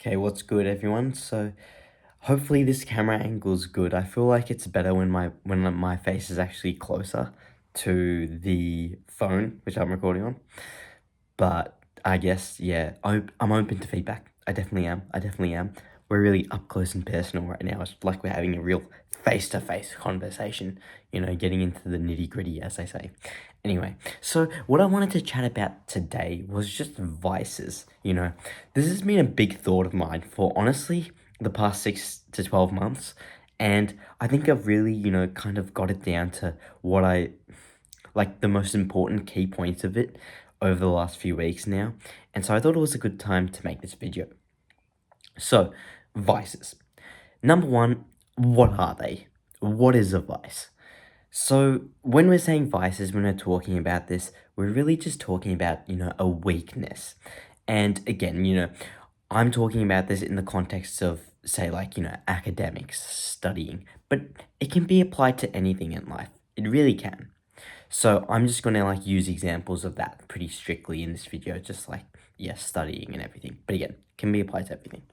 Okay, what's good everyone? So hopefully this camera angle's good. I feel like it's better when my face is actually closer to the phone which I'm recording on. But I guess yeah, I'm open to feedback. I definitely am. I definitely am. We're really up close and personal right now. It's like we're having a real face-to-face conversation, getting into the nitty-gritty, as they say. Anyway, so what I wanted to chat about today was just vices. This has been a big thought of mine for honestly the past 6 to 12 months. And I think I've really, kind of got it down to what I like the most important key points of it over the last few weeks now. And so I thought it was a good time to make this video. So, vices. Number one, what are they? What is a vice? So, when we're saying vices, when we're talking about this, we're really just talking about, a weakness. And again, I'm talking about this in the context of, say, like, academics, studying, but it can be applied to anything in life. It really can. So I'm just gonna like use examples of that pretty strictly in this video, just like, yeah, studying and everything. But again, can be applied to everything.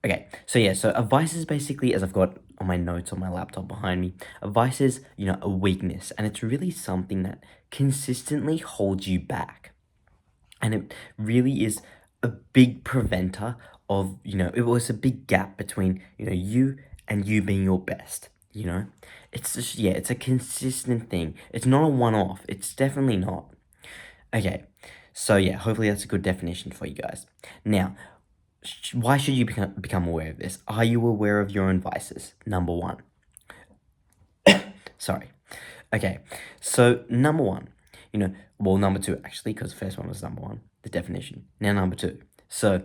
Okay, so yeah, so a vice is basically, as I've got on my notes on my laptop behind me, a vice is, a weakness, and it's really something that consistently holds you back. And it really is a big preventer of, it was a big gap between, you and you being your best, It's just, yeah, it's a consistent thing. It's not a one-off. It's definitely not. Okay, so yeah, hopefully that's a good definition for you guys. Now, why should you become aware of this? Are you aware of your own vices? Number one. Sorry. Okay, so number one, well, number two actually, because the first one was number one, the definition. Now, number two. So,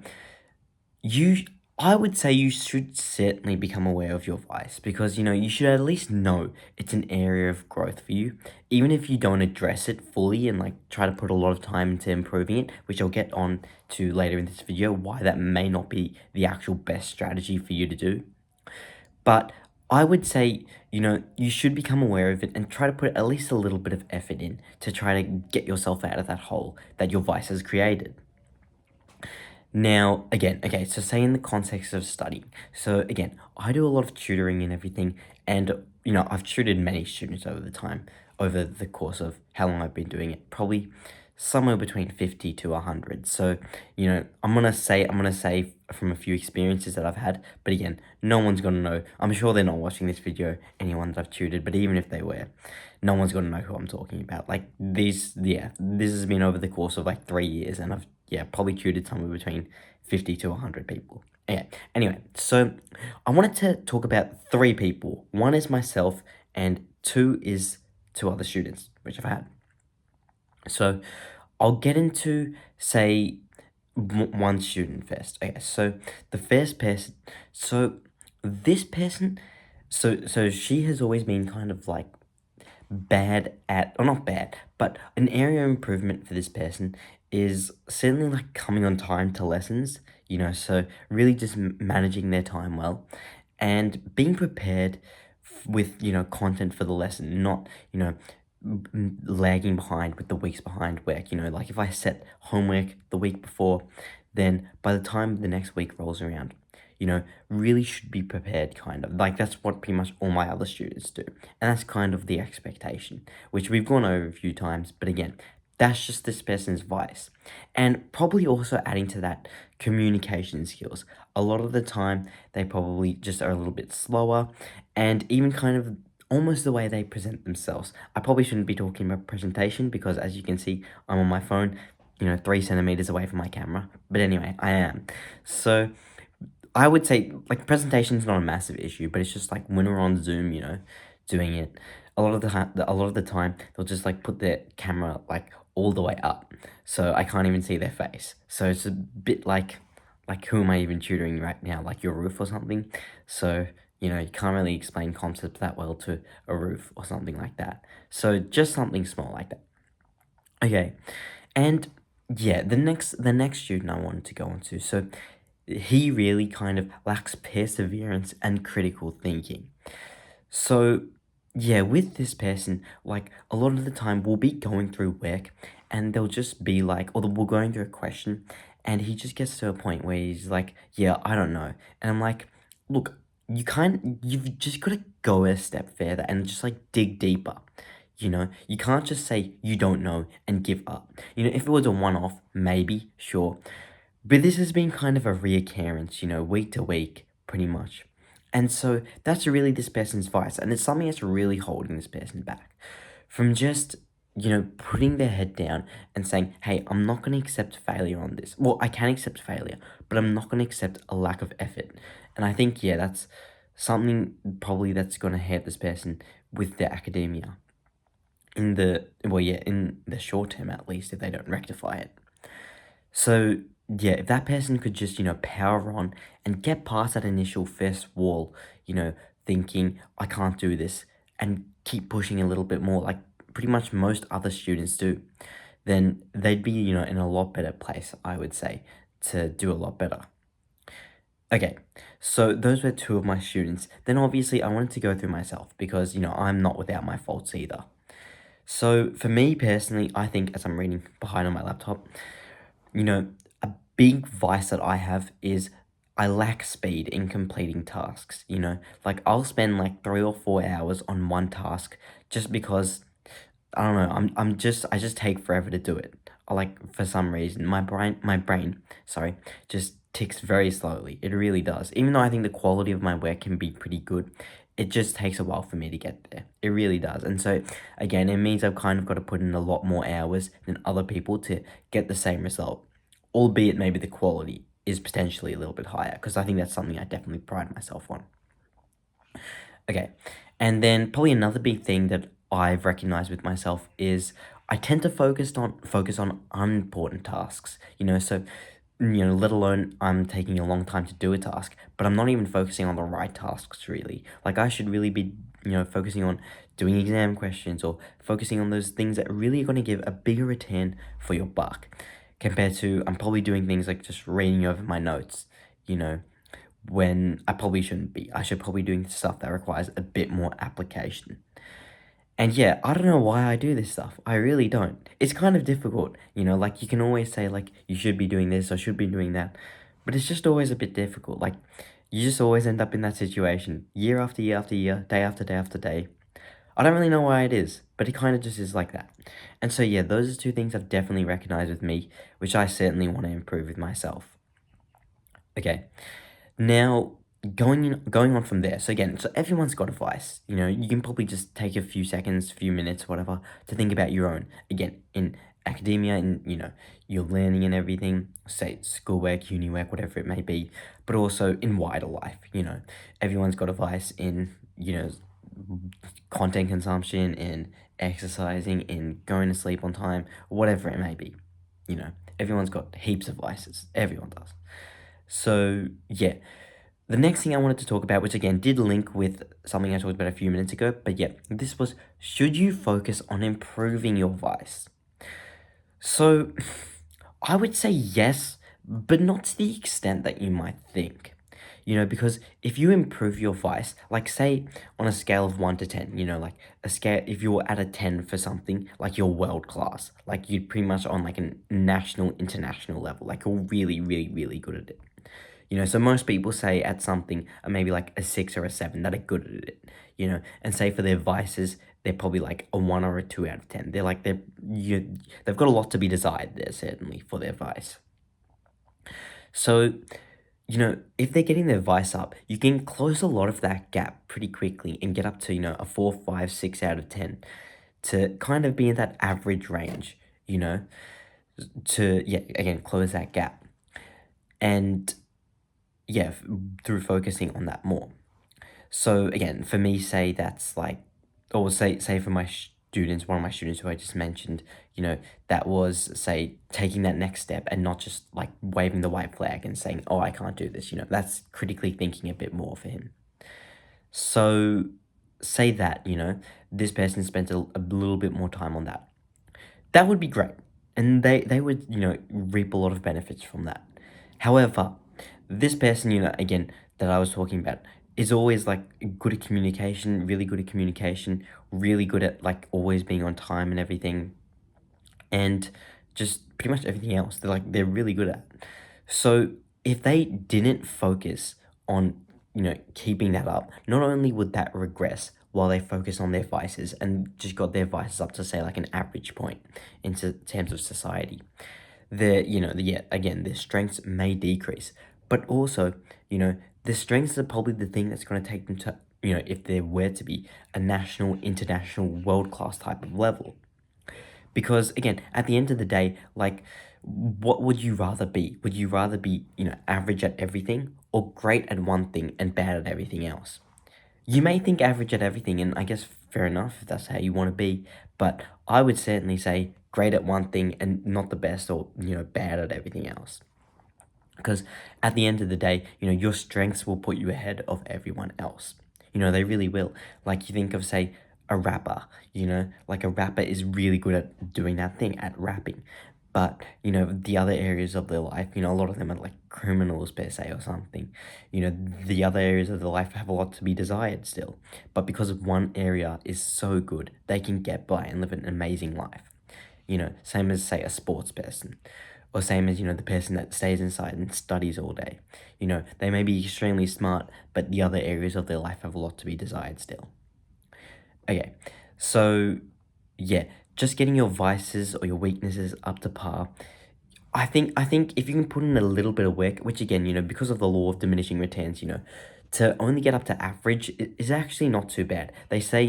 you, I would say you should certainly become aware of your vice because, you should at least know it's an area of growth for you, even if you don't address it fully and like try to put a lot of time into improving it, which I'll get on to later in this video, why that may not be the actual best strategy for you to do. But I would say, you should become aware of it and try to put at least a little bit of effort in to try to get yourself out of that hole that your vice has created. Now, again, okay, so say in the context of studying. So again, I do a lot of tutoring and everything, and, I've tutored many students over the course of how long I've been doing it, probably somewhere between 50 to 100. So, I'm gonna say from a few experiences that I've had, but again, no one's gonna know. I'm sure they're not watching this video, anyone that I've tutored, but even if they were, no one's gonna know who I'm talking about. Like, this has been over the course of like 3 years, and I've, yeah, probably tutored somewhere between 50 to 100 people. Yeah. Anyway, so I wanted to talk about three people. One is myself, and two is two other students, which I've had. So I'll get into, say, one student first. Okay, so the first person, so this person, so she has always been kind of like bad at, or not bad, but an area of improvement for this person is certainly like coming on time to lessons, so really just managing their time well and being prepared with, content for the lesson, not, lagging behind with the weeks behind work, like if I set homework the week before, then by the time the next week rolls around, really should be prepared, kind of. Like, that's what pretty much all my other students do. And that's kind of the expectation, which we've gone over a few times. But again, that's just this person's vice. And probably also adding to that, communication skills. A lot of the time, they probably just are a little bit slower. And even kind of almost the way they present themselves. I probably shouldn't be talking about presentation because, as you can see, I'm on my phone, 3 centimeters away from my camera. But anyway, I am. So I would say, like, presentation's not a massive issue, but it's just like when we're on Zoom, doing it, a lot of the time they'll just like put their camera like all the way up, so I can't even see their face. So it's a bit like who am I even tutoring right now? Like your roof or something. So you can't really explain concepts that well to a roof or something like that. So just something small like that. Okay, and yeah, the next student I wanted to go on to. So he really kind of lacks perseverance and critical thinking. So, yeah, with this person, like, a lot of the time we'll be going through work and they'll just be like, or we're going through a question And he just gets to a point where he's like, yeah, I don't know. And I'm like, look, you've just got to go a step further and just like dig deeper. You can't just say you don't know and give up. If it was a one-off, maybe, sure. But this has been kind of a reoccurrence, week to week, pretty much. And so that's really this person's vice, and it's something that's really holding this person back from just, putting their head down and saying, hey, I'm not going to accept failure on this. Well, I can accept failure, but I'm not going to accept a lack of effort. And I think, yeah, that's something probably that's going to hurt this person with their academia in the short term at least, if they don't rectify it. So, yeah, if that person could just, power on and get past that initial first wall, thinking, I can't do this, and keep pushing a little bit more, like pretty much most other students do, then they'd be, in a lot better place, I would say, to do a lot better. Okay, so those were two of my students. Then obviously I wanted to go through myself because, I'm not without my faults either. So for me personally, I think as I'm reading behind on my laptop, a big vice that I have is I lack speed in completing tasks, Like, I'll spend, like, 3 or 4 hours on one task just because, I don't know, I just take forever to do it. Like, for some reason, my brain, sorry, just ticks very slowly. It really does. Even though I think the quality of my work can be pretty good, it just takes a while for me to get there. It really does. And so, again, it means I've kind of got to put in a lot more hours than other people to get the same result, albeit maybe the quality is potentially a little bit higher, because I think that's something I definitely pride myself on. Okay, and then probably another big thing that I've recognized with myself is I tend to focus on unimportant tasks. So let alone I'm taking a long time to do a task, but I'm not even focusing on the right tasks really. Like, I should really be, focusing on doing exam questions or focusing on those things that really are going to give a bigger return for your buck, compared to I'm probably doing things like just reading over my notes, you know, when I probably shouldn't be. I should probably doing stuff that requires a bit more application. And yeah, I don't know why I do this stuff. I really don't. It's kind of difficult, like you can always say like you should be doing this or should be doing that, but it's just always a bit difficult. Like, you just always end up in that situation year after year after year, day after day after day. I don't really know why it is, but it kind of just is like that. And so yeah, those are two things I've definitely recognized with me, which I certainly want to improve with myself. Okay. Now, going on from there. So again, so everyone's got advice. You can probably just take a few seconds, few minutes, whatever, to think about your own. Again, in academia and your learning and everything, say it's schoolwork, uni work, whatever it may be, but also in wider life. Everyone's got advice in content consumption, in exercising, in going to sleep on time, whatever it may be. Everyone's got heaps of vices. Everyone does. So yeah, the next thing I wanted to talk about, which again did link with something I talked about a few minutes ago, but yeah, this was, should you focus on improving your vice? So I would say yes, but not to the extent that you might think. Because if you improve your vice, like say on a scale of 1 to 10, like a scale, if you're at a 10 for something, like you're world class, like you're pretty much on like a national, international level, like you're really, really, really good at it. So most people say at something maybe like a 6 or a 7 that are good at it, and say for their vices, they're probably like a 1 or a 2 out of 10. They're like, they've got a lot to be desired there, certainly, for their vice. So, if they're getting their vice up, you can close a lot of that gap pretty quickly and get up to, a 4, 5, 6 out of 10 to kind of be in that average range, to, yeah, again, close that gap. And yeah, through focusing on that more. So again, for me, say that's like, or say for my students, one of my students who I just mentioned, that was, say, taking that next step and not just like waving the white flag and saying, oh, I can't do this, that's critically thinking a bit more for him. So say that, this person spent a little bit more time on that. That would be great. And they would, reap a lot of benefits from that. However, this person, again, that I was talking about, is always like good at communication, really good at communication, really good at like always being on time and everything. And just pretty much everything else. They're really good at. So if they didn't focus on, keeping that up, not only would that regress while they focus on their vices and just got their vices up to say like an average point in terms of society, their strengths may decrease, but also, the strengths are probably the thing that's going to take them to, if there were to be a national, international, world class type of level. Because again, at the end of the day, like, what would you rather be? Would you rather be, average at everything or great at one thing and bad at everything else? You may think average at everything, and I guess fair enough if that's how you want to be, but I would certainly say great at one thing and not the best, or, bad at everything else. Because at the end of the day, your strengths will put you ahead of everyone else. They really will. Like, you think of, say, a rapper, like a rapper is really good at doing that thing, at rapping. But, the other areas of their life, a lot of them are like criminals per se or something. The other areas of their life have a lot to be desired still. But because of one area is so good, they can get by and live an amazing life. Same as, say, a sports person, or same as, the person that stays inside and studies all day. They may be extremely smart, but the other areas of their life have a lot to be desired still. Okay, so yeah, just getting your vices or your weaknesses up to par. I think if you can put in a little bit of work, which again, because of the law of diminishing returns, to only get up to average is actually not too bad. They say,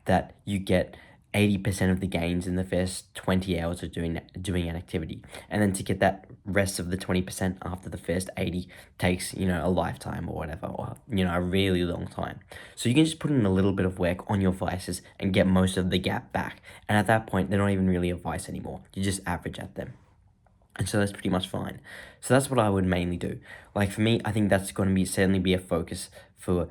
that you get 80% of the gains in the first 20 hours of doing an activity. And then to get that rest of the 20% after the first 80 takes, a lifetime or whatever, or, a really long time. So you can just put in a little bit of work on your vices and get most of the gap back. And at that point, they're not even really a vice anymore. You just average at them. And so that's pretty much fine. So that's what I would mainly do. Like, for me, I think that's going to certainly be a focus for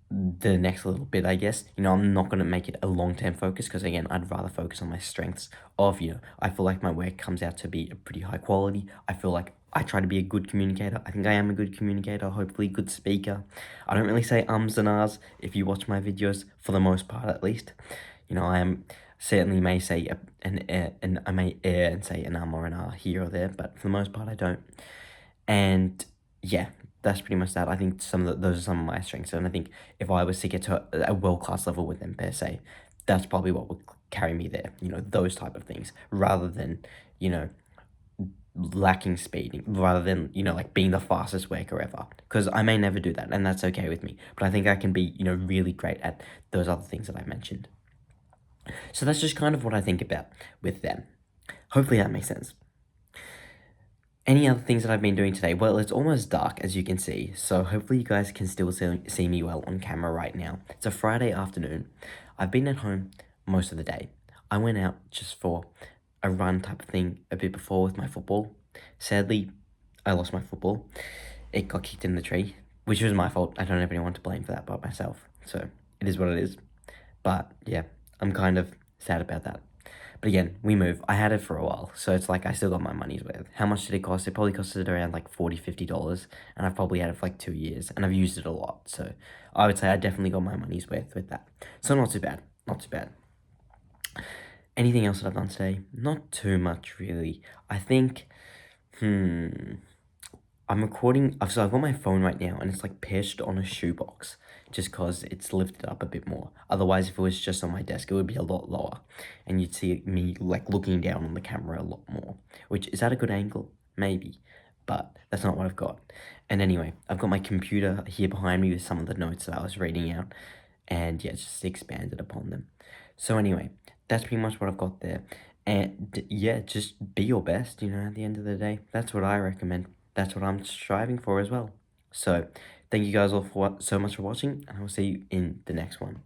the next little bit, I guess. I'm not going to make it a long-term focus because, again, I'd rather focus on my strengths of, I feel like my work comes out to be a pretty high quality. I feel like I try to be a good communicator. I think I am a good communicator, hopefully good speaker. I don't really say ums and ahs if you watch my videos, for the most part at least. I am certainly may say and I may err and say an or an ah here or there, but for the most part I don't. And yeah, that's pretty much that. I think those are some of my strengths, and I think if I was to get to a world class level with them per se, that's probably what would carry me there. Those type of things, rather than you know lacking speed, rather than like being the fastest worker ever. Because I may never do that, and that's okay with me. But I think I can be really great at those other things that I mentioned. So that's just kind of what I think about with them. Hopefully that makes sense. Any other things that I've been doing today? Well, it's almost dark, as you can see, so hopefully you guys can still see me well on camera right now. It's a Friday afternoon. I've been at home most of the day. I went out just for a run type of thing a bit before with my football. Sadly, I lost my football. It got kicked in the tree, which was my fault. I don't have anyone to blame for that but myself, so it is what it is. But yeah, I'm kind of sad about that. But again, we move. I had it for a while, so it's like I still got my money's worth. How much did it cost? It probably costed around like $40, $50, and I've probably had it for like 2 years, and I've used it a lot. So I would say I definitely got my money's worth with that. So not too bad. Not too bad. Anything else that I've done today? Not too much, really. I think, I'm recording, so I've got my phone right now, and it's like perched on a shoebox, just because it's lifted up a bit more. Otherwise, if it was just on my desk, it would be a lot lower, and you'd see me like looking down on the camera a lot more. Which, is that a good angle? Maybe, but that's not what I've got. And anyway, I've got my computer here behind me with some of the notes that I was reading out, and yeah, just expanded upon them. So anyway, that's pretty much what I've got there. And yeah, just be your best, at the end of the day. That's what I recommend. That's what I'm striving for as well. So, thank you guys all so much for watching, and I will see you in the next one.